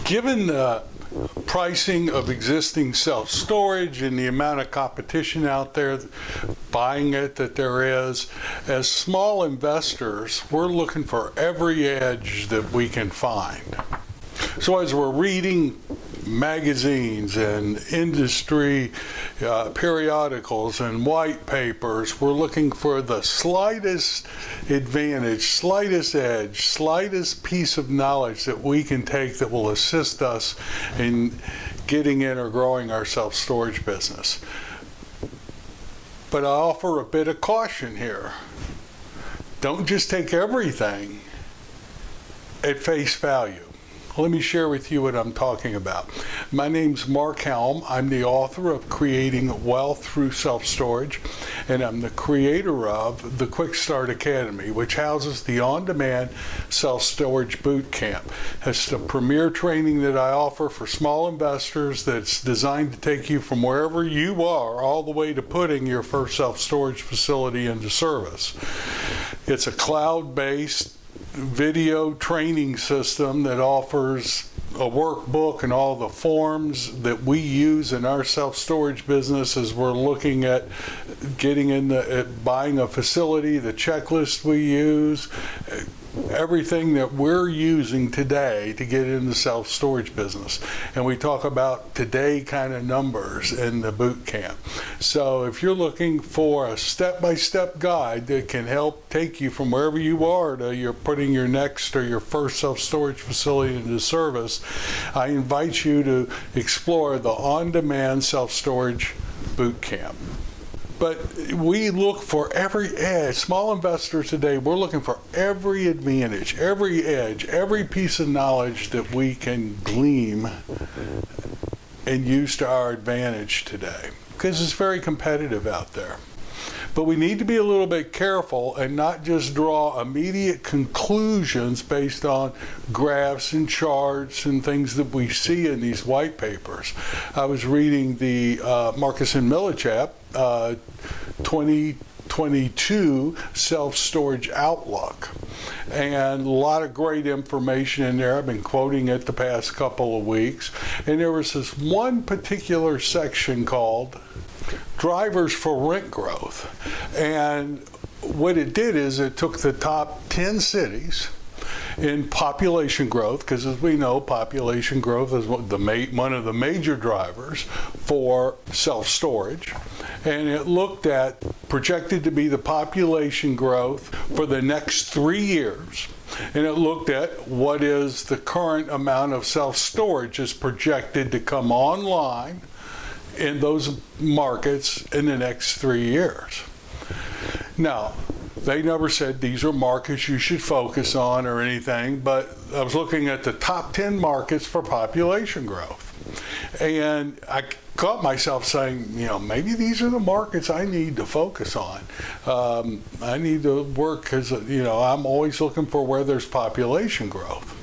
Given the pricing of existing self-storage and the amount of competition out there buying it that there is, as small investors, we're looking for every edge that we can find. So as we're reading magazines and industry periodicals and white papers, we're looking for the slightest advantage, slightest edge, slightest piece of knowledge that we can take that will assist us in getting in or growing our self-storage business. But I offer a bit of caution here. Don't just take everything at face value. Let me share with you what I'm talking about. My name's Mark Helm. I'm the author of Creating Wealth Through Self-Storage, and I'm the creator of the Quick Start Academy, which houses the on-demand self-storage boot camp. It's the premier training that I offer for small investors that's designed to take you from wherever you are all the way to putting your first self-storage facility into service. It's a cloud-based video training system that offers a workbook and all the forms that we use in our self-storage business as we're looking at getting buying a facility, the checklist we use, everything that we're using today to get into the self-storage business. And we talk about today kind of numbers in the boot camp. So if you're looking for a step-by-step guide that can help take you from wherever you are to you're putting your next or your first self-storage facility into service, I invite you to explore the on-demand self-storage boot camp. But we look for every edge. Small investors today, we're looking for every advantage, every edge, every piece of knowledge that we can glean and use to our advantage today, because it's very competitive out there. But we need to be a little bit careful and not just draw immediate conclusions based on graphs and charts and things that we see in these white papers. I was reading the Marcus and Millichap 2022 Self-Storage Outlook, and a lot of great information in there. I've been quoting it the past couple of weeks, and there was this one particular section called Drivers for Rent Growth. And what it did is it took the top 10 cities in population growth, because as we know, population growth is one of the major drivers for self-storage. And it looked at, projected to be the population growth for the next 3 years. And it looked at what is the current amount of self-storage is projected to come online in those markets in the next 3 years. Now, they never said these are markets you should focus on or anything, but I was looking at the top 10 markets for population growth. And I caught myself saying, maybe these are the markets I need to focus on. I need to work because, I'm always looking for where there's population growth.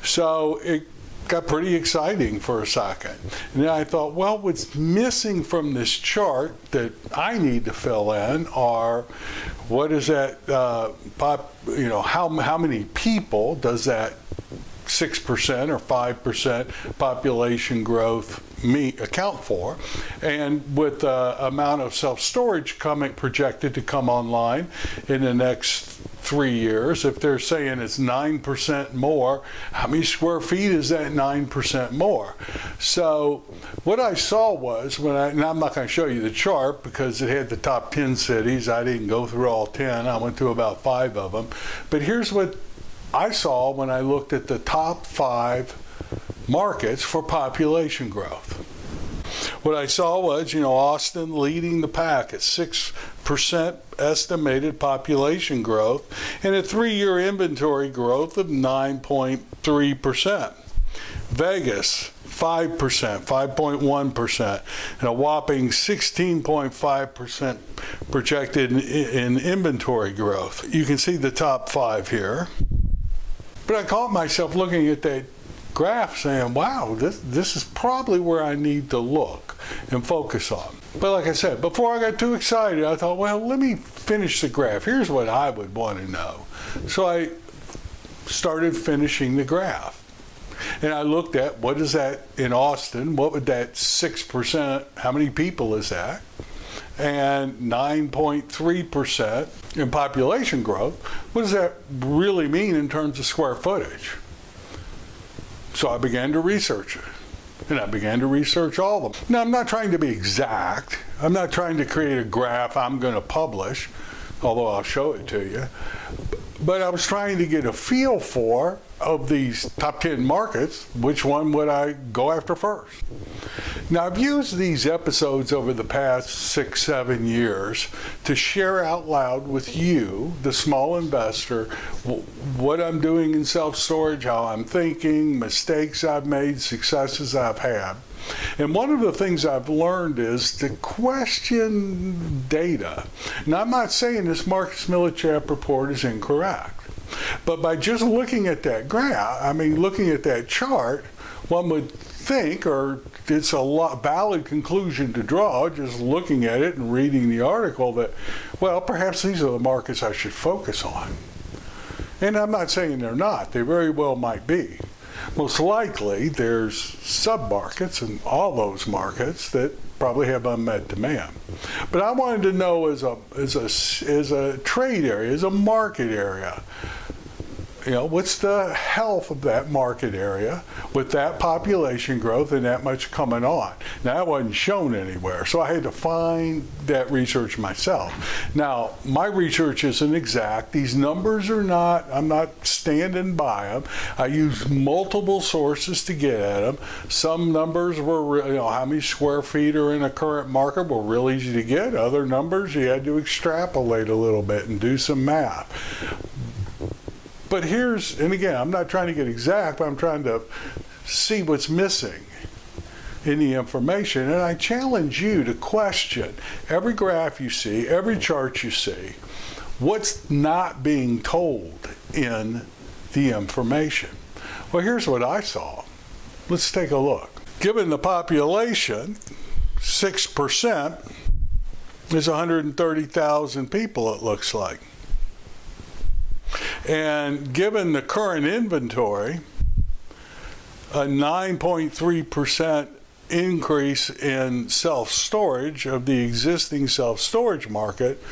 So it got pretty exciting for a second. And then I thought, well, what's missing from this chart that I need to fill in are, what is that, how many people does that 6% or 5% population growth account for? And with the amount of self-storage projected to come online in the next 3 years, if they're saying it's 9% more, how many square feet is that 9% more? So what I saw was, and I'm not going to show you the chart because it had the top 10 cities. I didn't go through all 10. I went through about 5 of them. But here's what I saw when I looked at the top 5 markets for population growth. What I saw was, Austin leading the pack at 6% estimated population growth and a 3-year inventory growth of 9.3%. Vegas, 5%, 5.1%, and a whopping 16.5% projected in inventory growth. You can see the top 5 here. But I caught myself looking at that graph saying, wow, this is probably where I need to look and focus on. But like I said, before I got too excited, I thought, well, let me finish the graph. Here's what I would want to know. So I started finishing the graph. And I looked at what is that in Austin? What would that 6%, how many people is that? And 9.3% in population growth. What does that really mean in terms of square footage? So I began to research it. And I began to research all of them. Now, I'm not trying to be exact. I'm not trying to create a graph I'm going to publish, although I'll show it to you. But I was trying to get a feel for, of these top 10 markets, which one would I go after first? Now, I've used these episodes over the past 6, 7 years to share out loud with you, the small investor, what I'm doing in self-storage, how I'm thinking, mistakes I've made, successes I've had. And one of the things I've learned is to question data. Now, I'm not saying this Marcus Millichap report is incorrect, but by just looking at that graph, looking at that chart, one would think, or it's a valid conclusion to draw, just looking at it and reading the article, that, well, perhaps these are the markets I should focus on. And I'm not saying they're not. They very well might be. Most likely, there's sub-markets in all those markets that probably have unmet demand. But I wanted to know as a trade area, as a market area, what's the health of that market area with that population growth and that much coming on? Now, that wasn't shown anywhere, so I had to find that research myself. Now, my research isn't exact. These numbers are not, I'm not standing by them. I used multiple sources to get at them. Some numbers were, how many square feet are in a current market were real easy to get. Other numbers, you had to extrapolate a little bit and do some math. But and again, I'm not trying to get exact, but I'm trying to see what's missing in the information. And I challenge you to question every graph you see, every chart you see, what's not being told in the information. Well, here's what I saw. Let's take a look. Given the population, 6% is 130,000 people, it looks like. And given the current inventory, a 9.3% increase in self-storage of the existing self-storage market,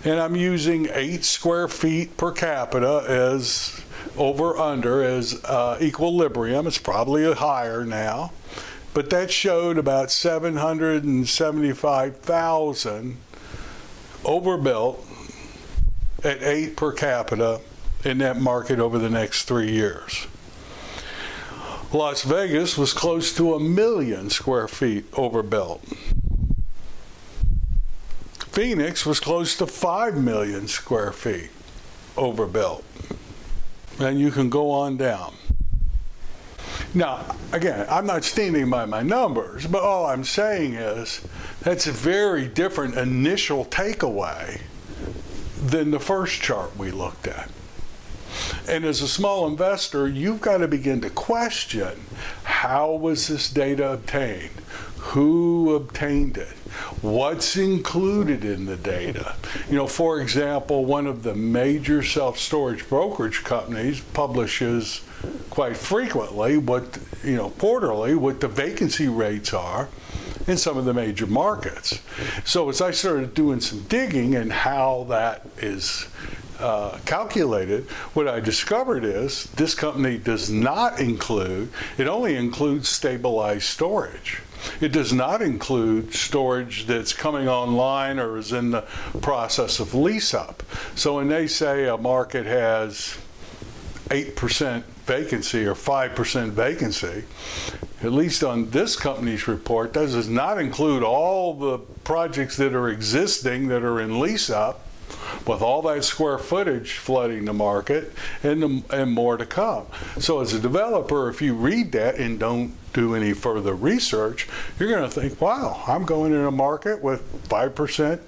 and I'm using 8 square feet per capita as over-under as equilibrium. It's probably higher now, but that showed about 775,000 overbuilt at 8 per capita in that market over the next 3 years. Las Vegas was close to 1 million square feet overbuilt. Phoenix was close to 5 million square feet overbuilt. And you can go on down. Now, again, I'm not standing by my numbers, but all I'm saying is that's a very different initial takeaway than the first chart we looked at. And as a small investor, you've got to begin to question, how was this data obtained? Who obtained it? What's included in the data? For example, one of the major self-storage brokerage companies publishes quite frequently quarterly, what the vacancy rates are in some of the major markets. So as I started doing some digging and how that is calculated, what I discovered is this company does not include, it only includes stabilized storage. It does not include storage that's coming online or is in the process of lease up. So when they say a market has 8% vacancy or 5% vacancy, at least on this company's report, that does not include all the projects that are existing that are in lease up, with all that square footage flooding the market and more to come. So as a developer, if you read that and don't do any further research, you're going to think, wow, I'm going in a market with 5%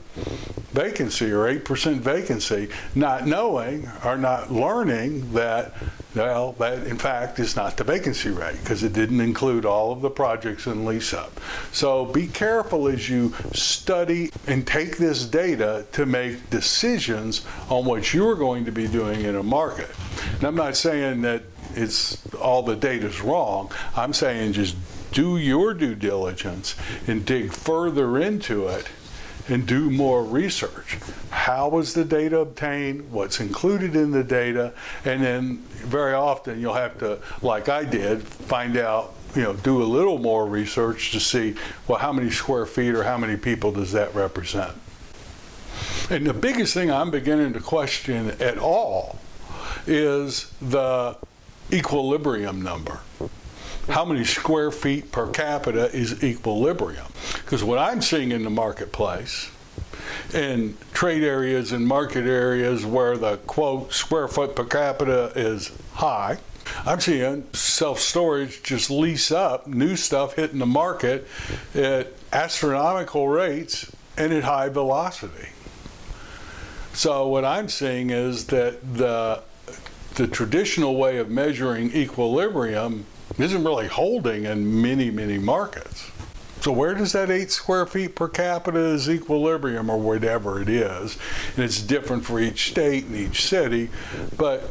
vacancy or 8% vacancy, not knowing or not learning that, well, that in fact is not the vacancy rate because it didn't include all of the projects in lease up. So be careful as you study and take this data to make decisions on what you're going to be doing in a market. And I'm not saying that it's all the data's wrong. I'm saying just do your due diligence and dig further into it and do more research. How was the data obtained? What's included in the data? And then very often you'll have to, like I did, find out, do a little more research to see, well, how many square feet or how many people does that represent? And the biggest thing I'm beginning to question at all is the equilibrium number. How many square feet per capita is equilibrium? Because what I'm seeing in the marketplace, in trade areas and market areas where the quote square foot per capita is high, I'm seeing self-storage just lease up, new stuff hitting the market at astronomical rates and at high velocity. So what I'm seeing is that the traditional way of measuring equilibrium isn't really holding in many, many markets. So where does that 8 square feet per capita is equilibrium, or whatever it is? And it's different for each state and each city, but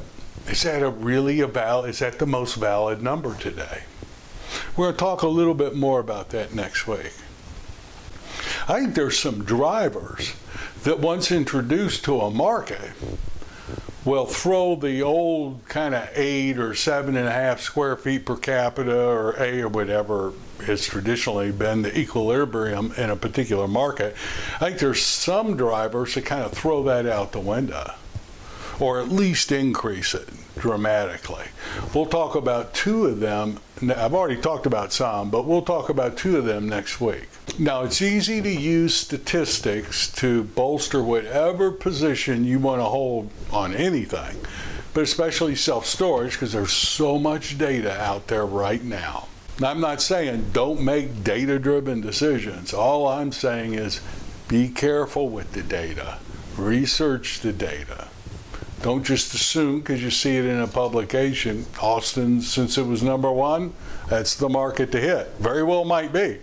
is that is that the most valid number today? We're going to talk a little bit more about that next week. I think there's some drivers that once introduced to a market will throw the old kind of 8 or 7.5 square feet per capita or or whatever has traditionally been the equilibrium in a particular market. I think there's some drivers that kind of throw that out the window, or at least increase it dramatically. We'll talk about 2 of them. I've already talked about some, but we'll talk about 2 of them next week. Now, it's easy to use statistics to bolster whatever position you want to hold on anything, but especially self-storage, because there's so much data out there right now. Now, I'm not saying don't make data-driven decisions. All I'm saying is be careful with the data. Research the data. Don't just assume because you see it in a publication, Austin, since it was #1, that's the market to hit. Very well might be.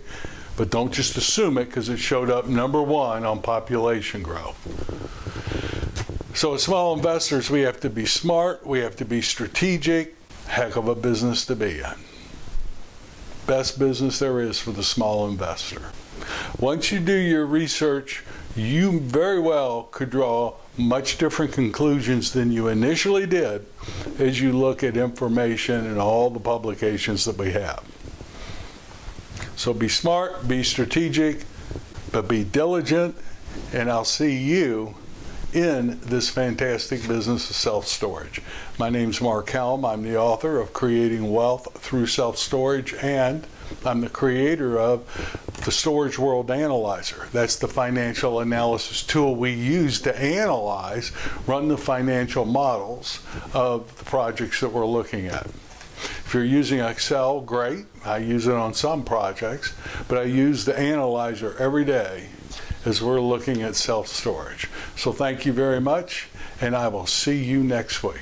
But don't just assume it because it showed up #1 on population growth. So as small investors, we have to be smart, we have to be strategic. Heck of a business to be in. Best business there is for the small investor. Once you do your research, you very well could draw much different conclusions than you initially did as you look at information and all the publications that we have. So be smart, be strategic, but be diligent, and I'll see you in this fantastic business of self-storage. My name's Mark Helm. I'm the author of Creating Wealth Through Self-Storage, and I'm the creator of the Storage World Analyzer. That's the financial analysis tool we use to analyze, run the financial models of the projects that we're looking at. If you're using Excel, great. I use it on some projects, but I use the analyzer every day as we're looking at self-storage. So thank you very much, and I will see you next week.